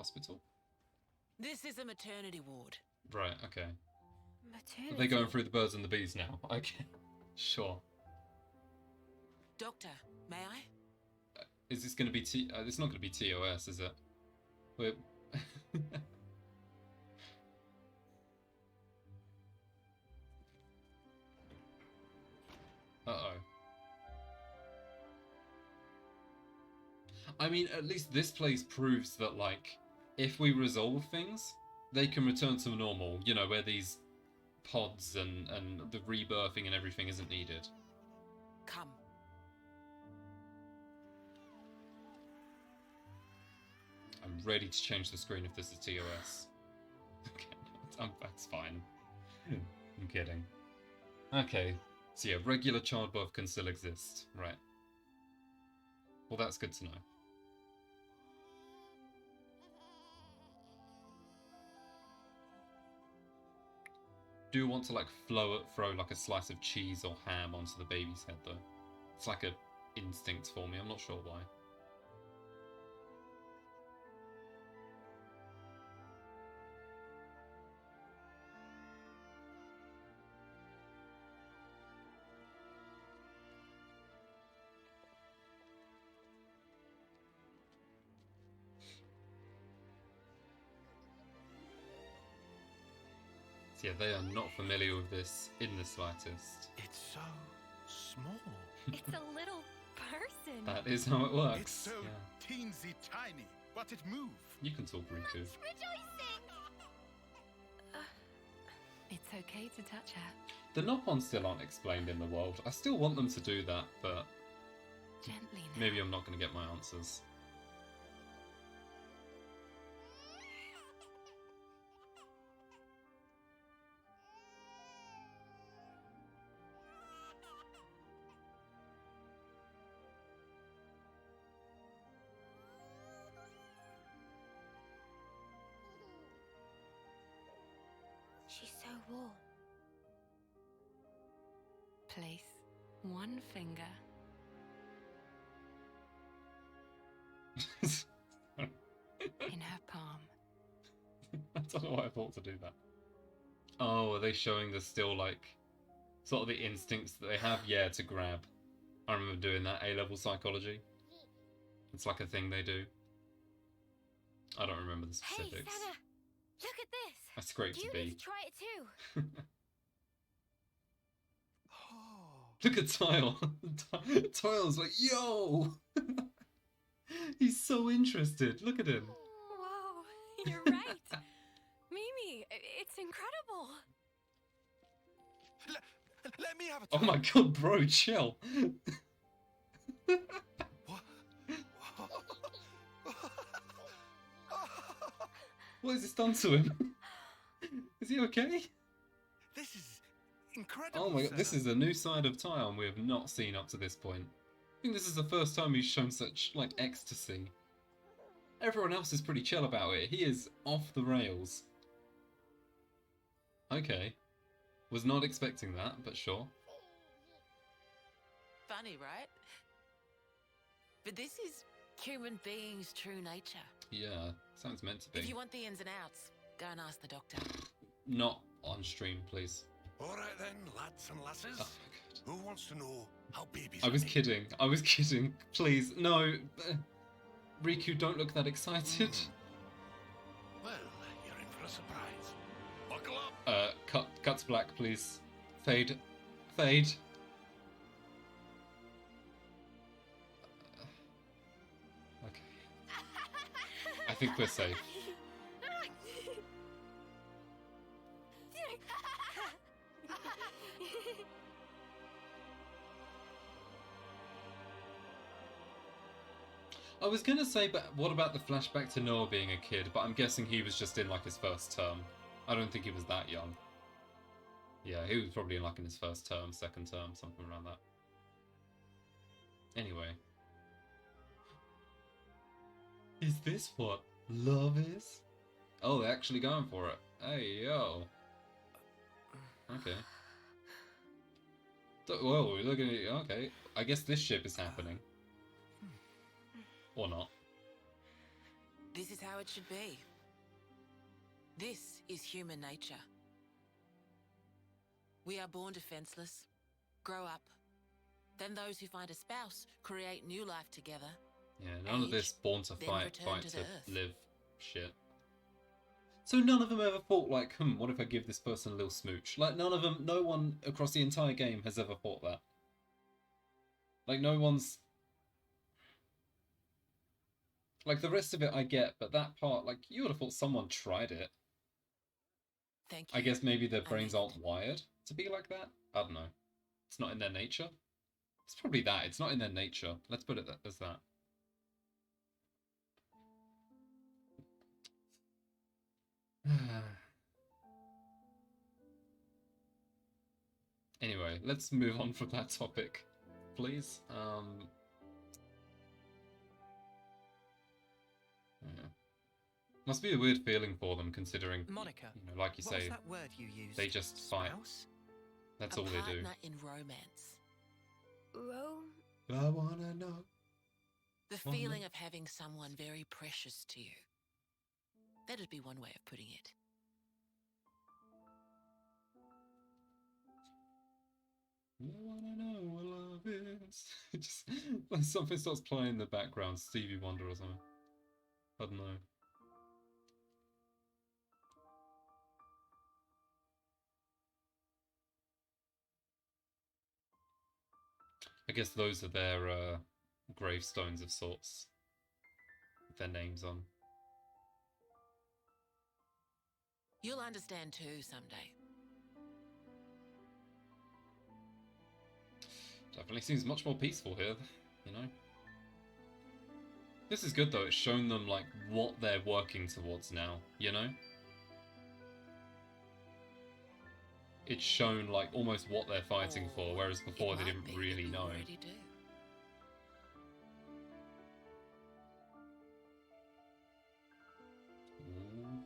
Hospital? This is a maternity ward. Right, okay. Maternity? Are they going through the birds and the bees now? Okay. Sure. Doctor, may I? Is this going to be it's not going to be TOS, is it? We're... Uh-oh. I mean, at least this place proves that, like, if we resolve things, they can return to normal, you know, where these pods and the rebirthing and everything isn't needed. Come. I'm ready to change the screen if this is TOS. Okay, that's fine. I'm kidding. Okay, so yeah, regular childbirth can still exist, right. Well, that's good to know. Do want to like throw like a slice of cheese or ham onto the baby's head though. It's like a instinct for me, I'm not sure why. Yeah, they are not familiar with this in the slightest. It's so small. It's a little person. That is how it works. It's so teensy tiny, but it moves. You can talk, Riku. Rejoicing! It's okay to touch her. The Nopons still aren't explained in the world. I still want them to do that, but Gently now. maybe I'm not going to get my answers. She's so warm. Place one finger. In her palm. I don't know why I thought to do that. Oh, are they showing the still, like, sort of the instincts that they have? Yeah, to grab. I remember doing that A-level psychology. It's like a thing they do. I don't remember the specifics. Hey, Senna! Look at this! That's great Do to you be. need to try it too? Oh. Look at Tile. Tile's like, yo! He's so interested. Look at him. Whoa, you're right. Mimi, it's incredible. Let me have a Oh try. my god, bro, chill. What? What has this done to him? Is he okay? This is incredible. Oh my god, this Senna. is a new side of Tile we have not seen up to this point. I think this is the first time he's shown such, like, ecstasy. Everyone else is pretty chill about it. He is off the rails. Okay. Was not expecting that, but sure. Funny, right? But this is human beings' true nature. Yeah, sounds meant to be. If you want the ins and outs, go and ask the doctor. Not on stream, please. All right then, lads and lasses. Oh my god. Who wants to know how babies I was are made? kidding. I was kidding. Please, no. Riku, don't look that excited. Well, you're in for a surprise. Buckle up. Cut to black, please. Fade. Fade. Okay. I think we're safe. I was gonna say, but what about the flashback to Noah being a kid? But I'm guessing he was just in like his first term. I don't think he was that young. Yeah, he was probably in his first term, second term, something around that. Anyway. Is this what love is? Oh, they're actually going for it. Hey, yo. Okay. Whoa, we're looking at... Okay, I guess this ship is happening. Or not. This is how it should be. This is human nature. We are born defenseless, grow up. Then those who find a spouse create new life together. Yeah, none of Age, this born to then fight, return fight to to the earth. live shit. So none of them ever thought like, what if I give this person a little smooch? Like none of them, no one across the entire game has ever thought that. Like no one's... Like the rest of it I get, but that part, like you would have thought someone tried it. Thank you. I guess maybe their I brains mean aren't wired to be like that. I don't know. It's not in their nature. It's probably that. It's not in their nature. Let's put it as that. Anyway, let's move on from that topic, please. Yeah. Must be a weird feeling for them, considering, Monica, like you what was say, that word you used? they just fight. Spouse? That's a all they do. partner in romance. I wanna know. The Oh, feeling no. of having someone very precious to you. That'd be one way of putting it. I wanna know what love is. Just when something starts playing in the background, Stevie Wonder or something. I don't know. I guess those are their gravestones of sorts. With their names on. You'll understand too someday. Definitely seems much more peaceful here, you know? This is good though, it's shown them like what they're working towards now, you know? It's shown like almost what they're fighting for, whereas before they didn't really know. Already do. Ooh.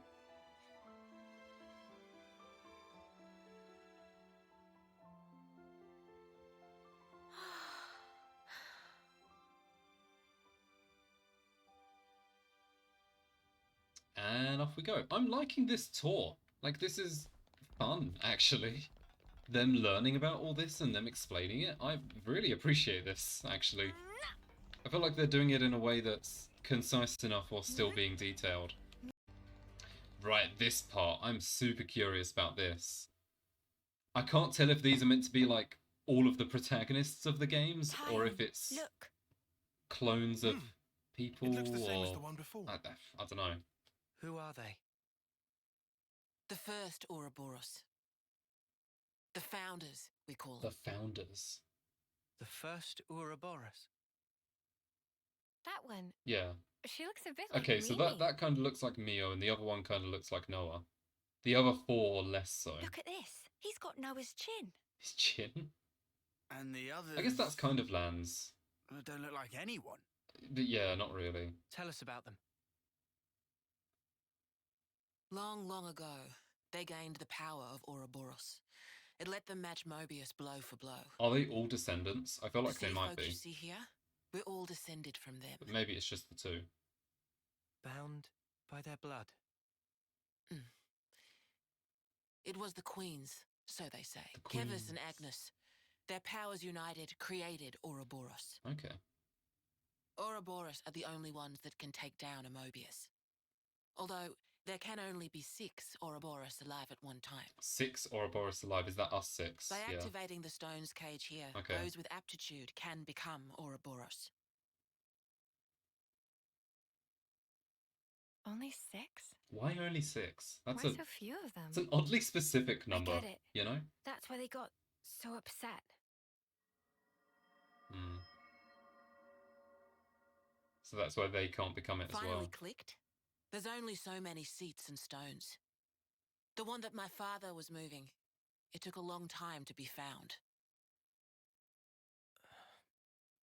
And off we go. I'm liking this tour. Like, this is fun, actually. Them learning about all this and them explaining it. I really appreciate this, actually. I feel like they're doing it in a way that's concise enough while still being detailed. Right, this part. I'm super curious about this. I can't tell if these are meant to be, like, all of the protagonists of the games, or if it's Look. clones of people, It looks the same or... as the one before. I don't know. Who are they? The first Ouroboros. The founders, we call The them. founders. The first Ouroboros. That one. Yeah. She looks a bit Okay, like so Mimi. that kind of looks like Mio, and the other one kind of looks like Noah. The other four less so. Look at this. He's got Noah's chin. His chin. And the others... I guess that's kind of Lan's. don't look like anyone. But yeah, not really. Tell us about them. Long, long ago, they gained the power of Ouroboros. It let them match Mobius blow for blow. Are they all descendants? I feel like The they sea might folk you be. see here, we're all descended from them. But maybe it's just the two. Bound by their blood. It was the queens, so they say. The Kevis and queens. Agnes. Their powers united created Ouroboros. Okay. Ouroboros are the only ones that can take down a Mobius. Although, there can only be 6 Ouroboros alive at one time. 6 Ouroboros alive. Is that us 6? By Yeah. activating the stone's cage here, Okay. those with aptitude can become Ouroboros. Only 6? Why only 6? That's Why a... so few of them? It's an oddly specific number. get it. You know? That's why they got so upset. Hmm. So that's why they can't become it as Finally well. clicked. There's only so many seats and stones. The one that my father was moving, it took a long time to be found.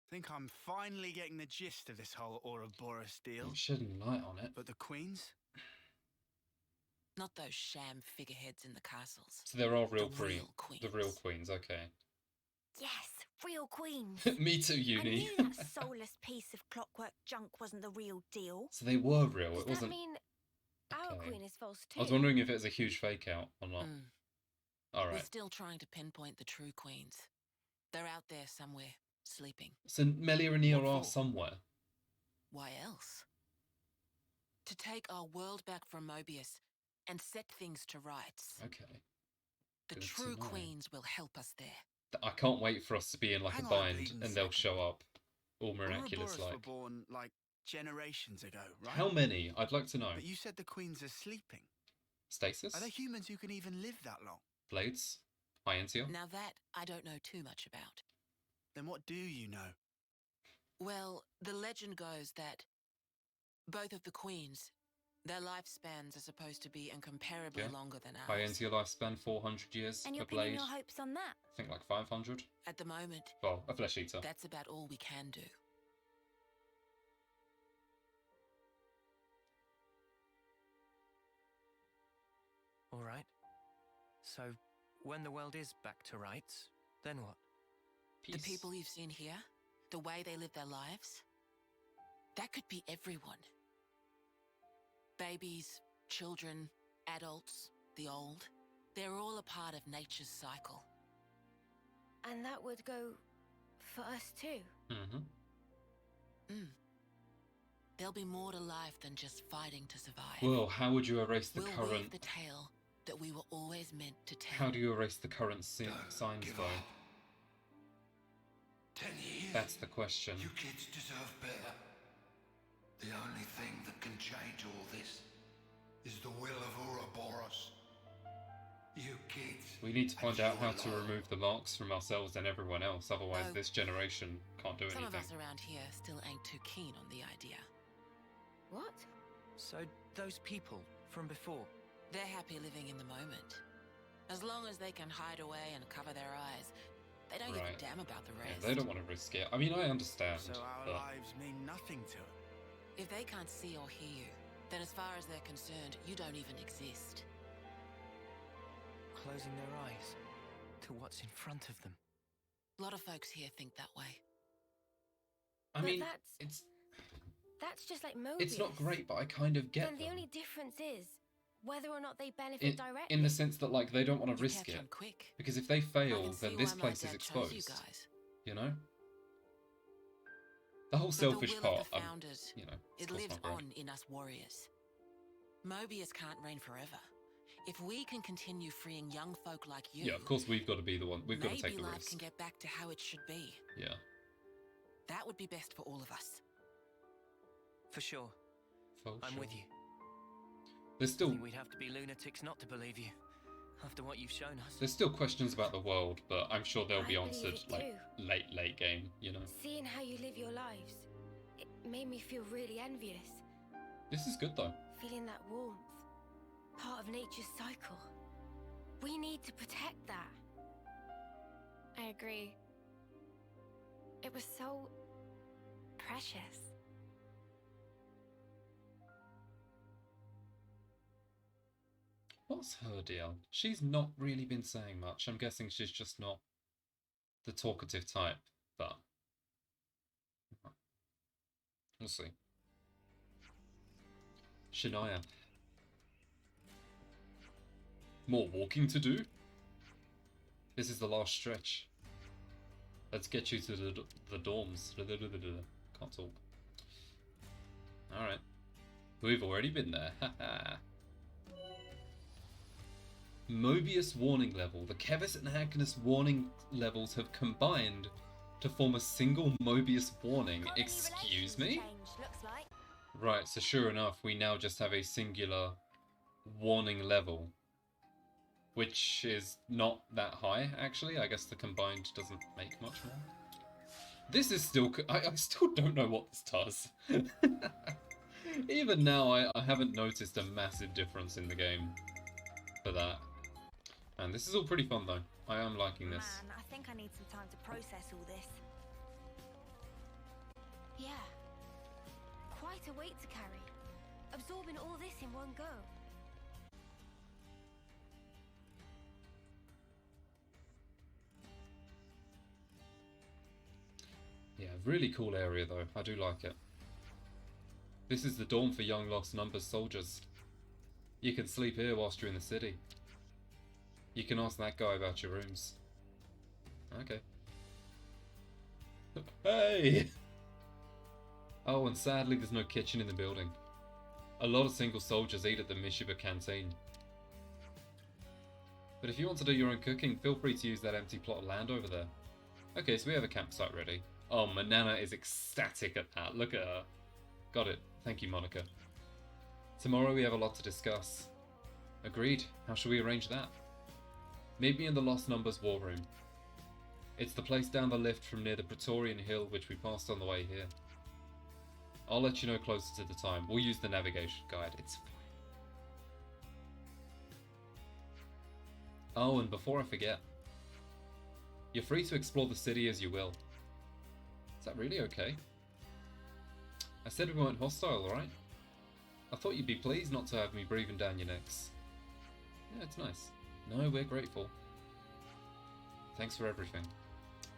Think I'm finally getting the gist of this whole Ouroboros deal. You're shedding light on it. But the queens? Not those sham figureheads in the castles. So there are real The queens. real queens. The real queens, okay. Yes, Real queens. Me too, I Uni. knew that soulless piece of clockwork junk wasn't the real deal. So they were real. Does It that wasn't. mean our Okay. queen is false too? I was wondering if it was a huge fake out or not. All We're right. still trying to pinpoint the true queens. They're out there somewhere, sleeping. So Melia and Nia What are for? somewhere. Why else? To take our world back from Mobius and set things to rights. Okay. The Good to true know. queens will help us there. I can't wait for us to be in like Hang a on a bind bleeding and they'll second. show up all miraculous Ouroboros were like. born like generations ago, right? How many? I'd like to know. But you said the queens are sleeping. Stasis? Are there humans who can even live that long? Blades? Ientia? Now that I don't know too much about. Then what do you know? Well, the legend goes that both of the queens, their lifespans are supposed to be incomparably Yeah. longer than ours. Ientia lifespan 400 years. And A you're pinning blade. your hopes on that? I think like 500. At the moment, Well, a flesh eater. that's about all we can do. All right. So, when the world is back to rights, then what? Peace. The people you've seen here, the way they live their lives, that could be everyone. Babies, children, adults, the old, they're all a part of nature's cycle. And that would go for us too. Mm-hmm. There'll be more to life than just fighting to survive. Well, how would you erase the we'll current... weave the tale that we were always meant to tell. How do you erase the current Don't signs, give though? up. 10 years. That's the question. You kids deserve better. The only thing that can change all this is the will of Ouroboros. You kids. We need to find out how to Your remove the marks from ourselves and everyone else, otherwise Oh, this generation can't do Some anything. of us around here still ain't too keen on the idea. What? So, those people from before, They're happy living in the moment. As long as they can hide away and cover their eyes, they don't give Right. a damn about the Yeah, rest. they don't want to risk it. I mean, I understand. So our but lives mean nothing to them. If they can't see or hear you, then as far as they're concerned, you don't even exist. closing their eyes to what's in front of them. A lot of folks here think that way. I But mean, that's just like Mobius. it's not great, but I kind of get Then the them. only difference is whether or not they benefit directly. In the sense that, like, they don't want to You risk catch it. on quick. Because if they I fail, can see then this why my place is dad chose exposed. you guys. You know? The whole But selfish the will part, of the founders, you know, it crossed lives my brain. on in us warriors. Mobius can't reign forever. If we can continue freeing young folk like you, Yeah, of course we've got to be the one. We've got to take maybe the life risk. can get back to how it should be. Yeah. That would be best for all of us. For sure. For I'm sure. with you. There's I still think we'd have to be lunatics not to believe you, after what you've shown us. there's still questions about the world, but I'm sure they'll I be believe answered it like too. late game. You know. Seeing how you live your lives, it made me feel really envious. This is good though. Feeling that warmth, part of nature's cycle. We need to protect that. I agree. It was so precious. What's her deal? She's not really been saying much. I'm guessing she's just not the talkative type, but we'll see. Shania. More walking to do? This is the last stretch. Let's get you to the dorms. Can't talk. Alright. We've already been there. Haha. Mobius warning level. The Kevis and Agnes warning levels have combined to form a single Mobius warning. Excuse me? Looks like. Right, so sure enough, we now just have a singular warning level. Which is not that high, actually. I guess the combined doesn't make much more. This is still... I still don't know what this does. Even now, I haven't noticed a massive difference in the game for that. And this is all pretty fun, though. I am liking this. Man, I think I need some time to process all this. Yeah. Quite a weight to carry. Absorbing all this in one go. Really cool area though, I do like it. This is the dorm for young lost numbers soldiers. You can sleep here whilst you're in the city. You can ask that guy about your rooms. Okay. Hey! Oh, and sadly there's no kitchen in the building. A lot of single soldiers eat at the Mishiba canteen. But if you want to do your own cooking, feel free to use that empty plot of land over there. Okay, so we have a campsite ready. Oh, Manana is ecstatic at that. Look at her. Got it. Thank you, Monica. Tomorrow we have a lot to discuss. Agreed. How shall we arrange that? Meet me in the Lost Numbers war room. It's the place down the lift from near the Praetorian Hill which we passed on the way here. I'll let you know closer to the time. We'll use the navigation guide. It's fine. Oh, and before I forget, you're free to explore the city as you will. Is that really okay? I said we weren't hostile, right? I thought you'd be pleased not to have me breathing down your necks. Yeah, it's nice. No, we're grateful. Thanks for everything.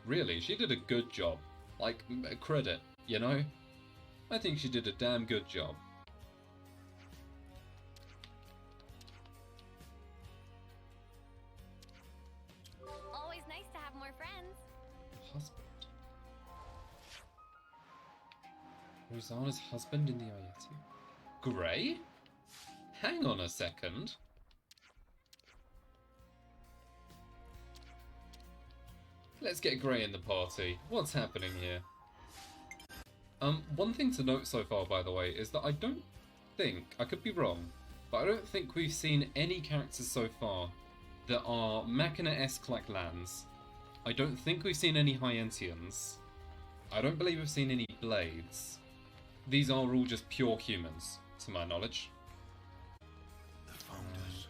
Really, she did a good job. Like, credit, you know? I think she did a damn good job. Always nice to have more friends. Husband. Rosanna's husband in the Ayeti. Grey? Hang on a second. Let's get Grey in the party. What's happening here? One thing to note so far, by the way, is that I don't think, I could be wrong, but I don't think we've seen any characters so far that are Machina-esque like Lands. I don't think we've seen any Hyentians. I don't believe we've seen any Blades. These are all just pure humans, to my knowledge. The Founders.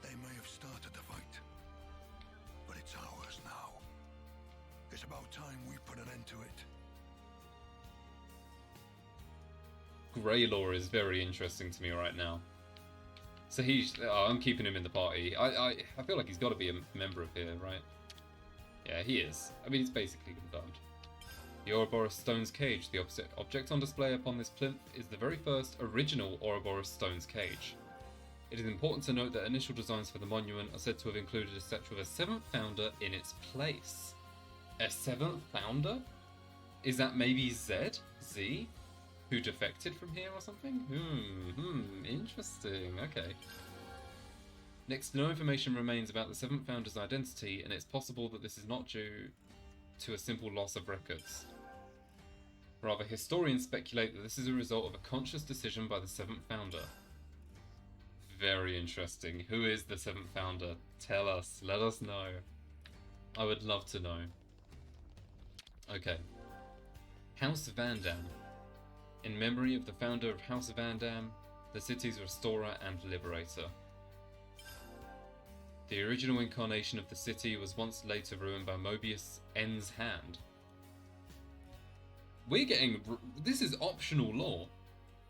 They may have started the fight, but it's ours now. It's about time we put an end to it. Greylor is very interesting to me right now. So I'm keeping him in the party. I feel like he's got to be a member of here, right? Yeah, he is. I mean, it's basically confirmed. The Ouroboros Stone's Cage, the opposite object on display upon this plinth, is the very first original Ouroboros Stone's Cage. It is important to note that initial designs for the monument are said to have included a statue of a seventh founder in its place. A seventh founder? Is that maybe Z? Z? Who defected from here or something? Interesting, okay. Next, no information remains about the seventh founder's identity, and it's possible that this is not due to a simple loss of records. Rather, historians speculate that this is a result of a conscious decision by the seventh founder. Very interesting. Who is the seventh founder? Tell us. Let us know. I would love to know. Okay. House Vandam. In memory of the founder of House Vandam, the city's restorer and liberator. The original incarnation of the city was once later ruined by Mobius N's hand. We're getting... This is optional lore.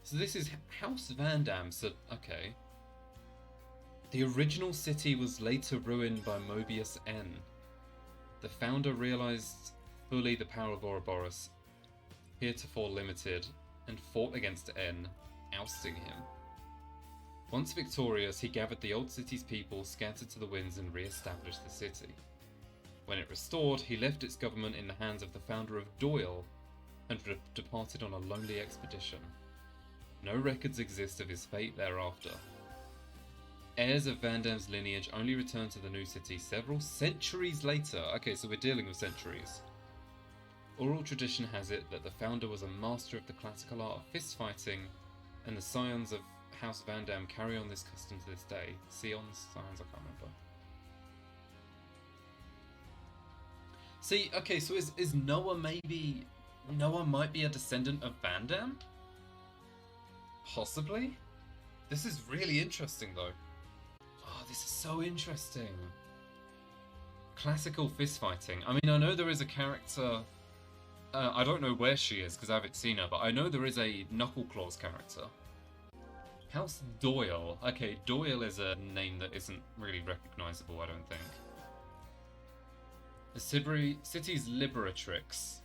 So this is House Vandam, so... Okay. The original city was later ruined by Mobius N. The founder realized fully the power of Ouroboros, heretofore limited, and fought against N, ousting him. Once victorious, he gathered the old city's people, scattered to the winds, and re-established the city. When it restored, he left its government in the hands of the founder of Doyle, and departed on a lonely expedition. No records exist of his fate thereafter. Heirs of Vandam's lineage only returned to the new city several centuries later. Okay, so we're dealing with centuries. Oral tradition has it that the founder was a master of the classical art of fistfighting, and the scions of House Vandam carry on this custom to this day. Scions? Scions? I can't remember. See, okay, so is Noah maybe... Noah might be a descendant of Vandam? Possibly? This is really interesting, though. Oh, this is so interesting. Classical fistfighting. I mean, I know there is a character... I don't know where she is, because I haven't seen her, but I know there is a Knuckleclaws character. House Doyle. Okay, Doyle is a name that isn't really recognisable, I don't think. The city's Liberatrix.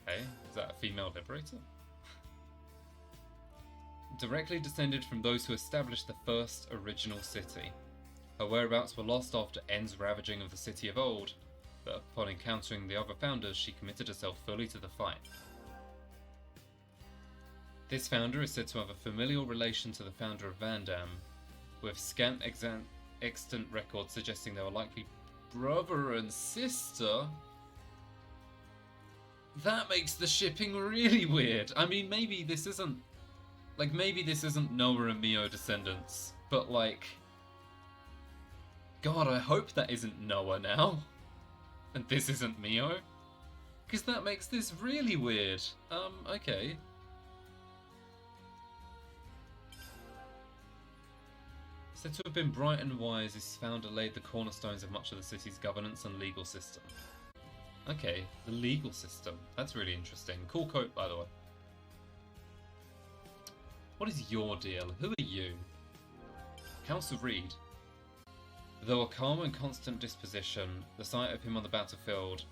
Okay, is that a female liberator? Directly descended from those who established the first original city. Her whereabouts were lost after N's ravaging of the city of old, but upon encountering the other founders, she committed herself fully to the fight. This founder is said to have a familial relation to the founder of Vandam, with scant extant records suggesting they were likely brother and sister. That makes the shipping really weird. I mean, maybe this isn't Noah and Mio descendants, but like, God, I hope that isn't Noah now, and this isn't Mio, because that makes this really weird. Okay. Said to have been bright and wise, this founder laid the cornerstones of much of the city's governance and legal system. Okay, the legal system. That's really interesting. Cool coat, by the way. What is your deal? Who are you? House of Reed. Though a calm and constant disposition, the sight of him on the battlefield,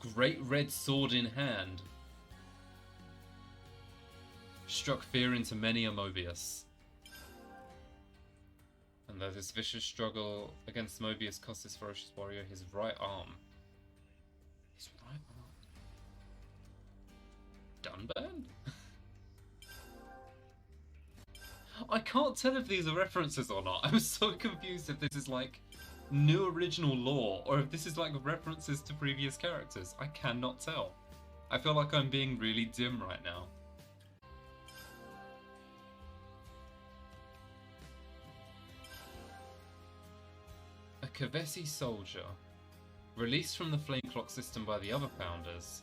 great red sword in hand, struck fear into many a Mobius. And though this vicious struggle against Mobius cost this ferocious warrior his right arm. His right arm? Dunban? I can't tell if these are references or not. I'm so confused if this is like new original lore or if this is like references to previous characters. I cannot tell. I feel like I'm being really dim right now. A Kavesi soldier, released from the flame clock system by the other founders,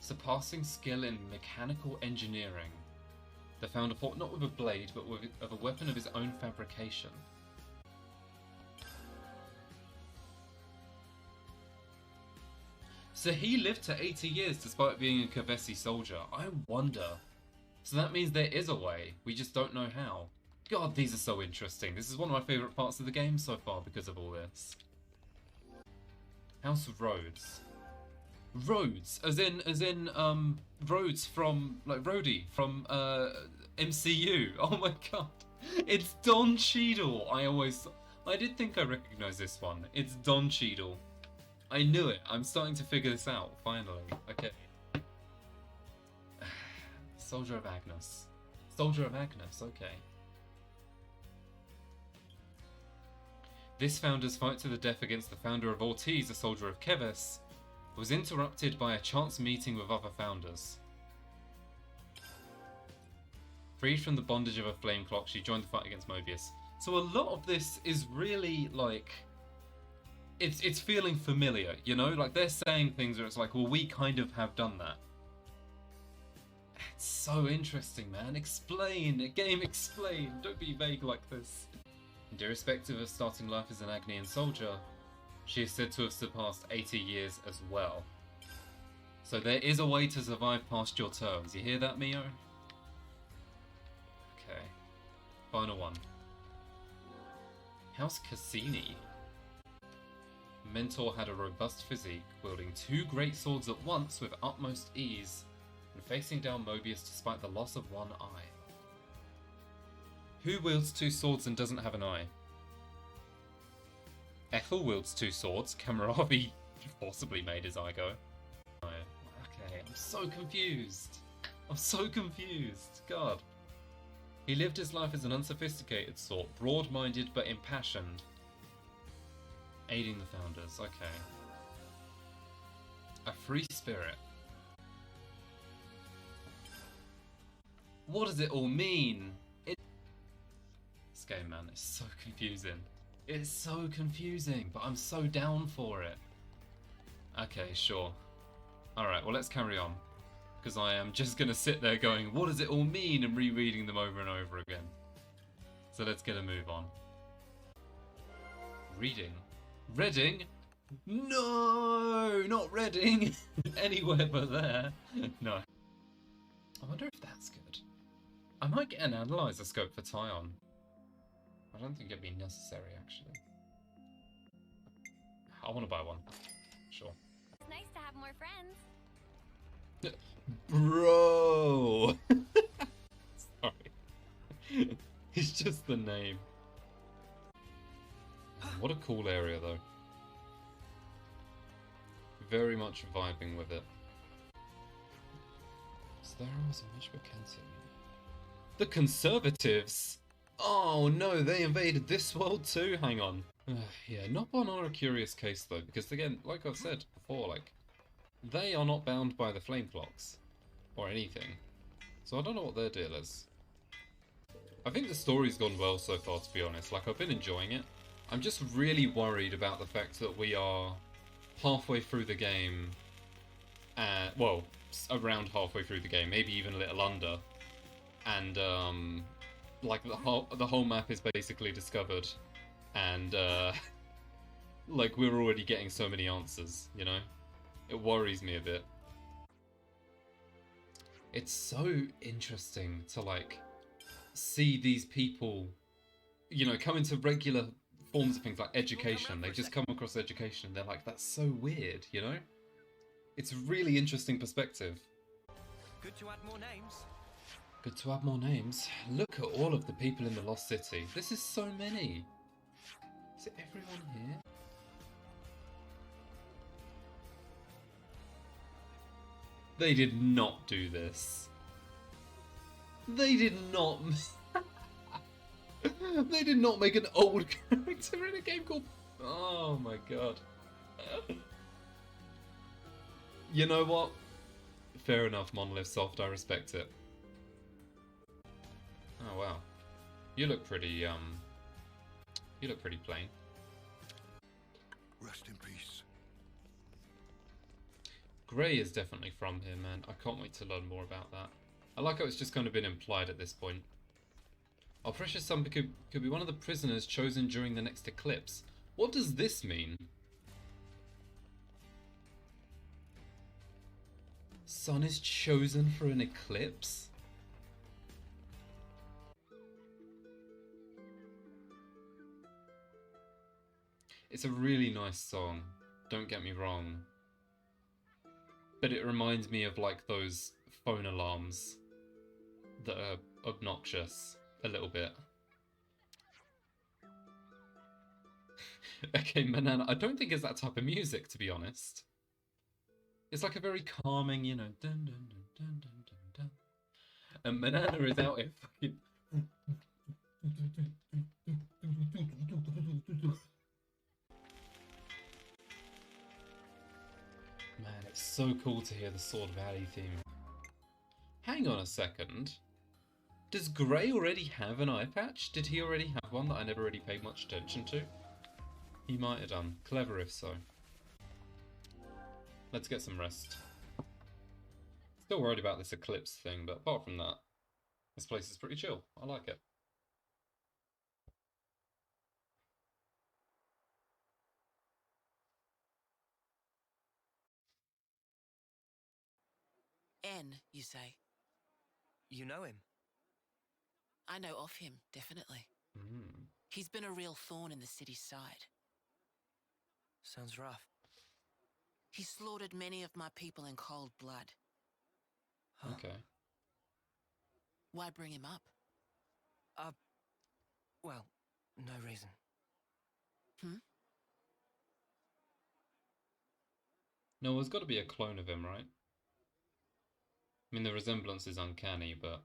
surpassing skill in mechanical engineering. The founder fought not with a blade, but with a weapon of his own fabrication. So he lived to 80 years despite being a Kavesi soldier. I wonder. So that means there is a way, we just don't know how. God, these are so interesting. This is one of my favourite parts of the game so far because of all this. House of Rhodes. Rhodes, as in Rhodes from, like, Rhodey from, MCU. Oh my god. It's Don Cheadle. I did think I recognised this one. It's Don Cheadle. I knew it. I'm starting to figure this out, finally. Okay. Soldier of Agnes. Soldier of Agnes, okay. This founder's fight to the death against the founder of Ortiz, a soldier of Keves, was interrupted by a chance meeting with other founders. Freed from the bondage of a flame clock, she joined the fight against Mobius. So a lot of this is really like, it's feeling familiar, you know? Like they're saying things where it's like, well, we kind of have done that. It's so interesting, man. Explain, game, explain. Don't be vague like this. And irrespective of starting life as an Agnian soldier, she is said to have surpassed 80 years as well. So there is a way to survive past your terms. You hear that, Mio? Okay. Final one. House Cassini. Mentor had a robust physique, wielding 2 great swords at once with utmost ease, and facing down Mobius despite the loss of one eye. Who wields 2 swords and doesn't have an eye? Ethel wields 2 swords. Kamaravi forcibly made his eye go. Okay, I'm so confused. I'm so confused. God. He lived his life as an unsophisticated sort, broad-minded but impassioned. Aiding the founders, okay. A free spirit. What does it all mean? This game, man, is so confusing. It's so confusing, but I'm so down for it. Okay, sure. Alright, well, let's carry on. Because I am just going to sit there going, what does it all mean? And rereading them over and over again. So let's get a move on. Reading. Reading? No, not Reading. Anywhere but there. No. I wonder if that's good. I might get an analyzer scope for Tyon. I don't think it'd be necessary, actually. I want to buy one. Sure. It's nice to have have more friends. Bro! Sorry. It's just the name. What a cool area, though. Very much vibing with it. So there was a much vacancy. The Conservatives! Oh no, they invaded this world too? Hang on. Yeah, not on a curious case though, because again, like I've said before, like, they are not bound by the flame clocks. Or anything. So I don't know what their deal is. I think the story's gone well so far, to be honest. Like, I've been enjoying it. I'm just really worried about the fact that we are halfway through the game. Well, around halfway through the game, maybe even a little under. And, like, the whole map is basically discovered. And, like, we're already getting so many answers, you know? It worries me a bit. It's so interesting to, like, see these people, you know, come into regular forms of things like education. They just come across education and they're like, that's so weird, you know? It's a really interesting perspective. Good to add more names. Good to add more names. Look at all of the people in the Lost City. This is so many. Is it everyone here? They did not do this. They did not. They did not make an old character in a game called. Oh my god. You know what? Fair enough, Monolith Soft. I respect it. Oh wow. You look pretty. You look pretty plain. Rest in peace. Grey is definitely from here, man. I can't wait to learn more about that. I like how it's just kind of been implied at this point. Our precious son could be one of the prisoners chosen during the next eclipse. What does this mean? Son is chosen for an eclipse? It's a really nice song, don't get me wrong. But it reminds me of like those phone alarms that are obnoxious a little bit. Okay, Manana, I don't think it's that type of music, to be honest. It's like a very calming, you know, dun dun dun dun dun dun dun. And Manana is out here fucking. Man, it's so cool to hear the Sword Valley theme. Hang on a second. Does Grey already have an eye patch? Did he already have one that I never really paid much attention to? He might have done. Clever if so. Let's get some rest. Still worried about this eclipse thing, but apart from that, this place is pretty chill. I like it. N, you say? You know him? I know of him, definitely. Mm. He's been a real thorn in the city's side. Sounds rough. He slaughtered many of my people in cold blood. Huh. Okay. Why bring him up? Well, no reason. No, there's got to be a clone of him, right? I mean, the resemblance is uncanny, but...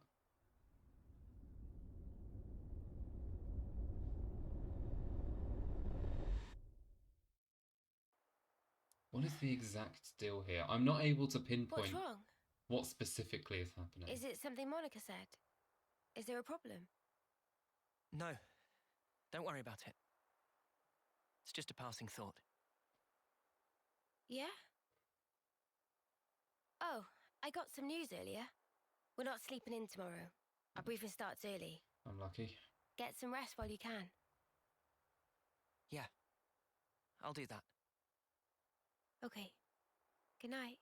What is the exact deal here? I'm not able to pinpoint What's wrong? what specifically is happening. Is it something Monica said? Is there a problem? No. Don't worry about it. It's just a passing thought. Yeah? Oh, I got some news earlier. We're not sleeping in tomorrow. Our briefing starts early. I'm lucky. Get some rest while you can. Yeah. I'll do that. Okay. Good night.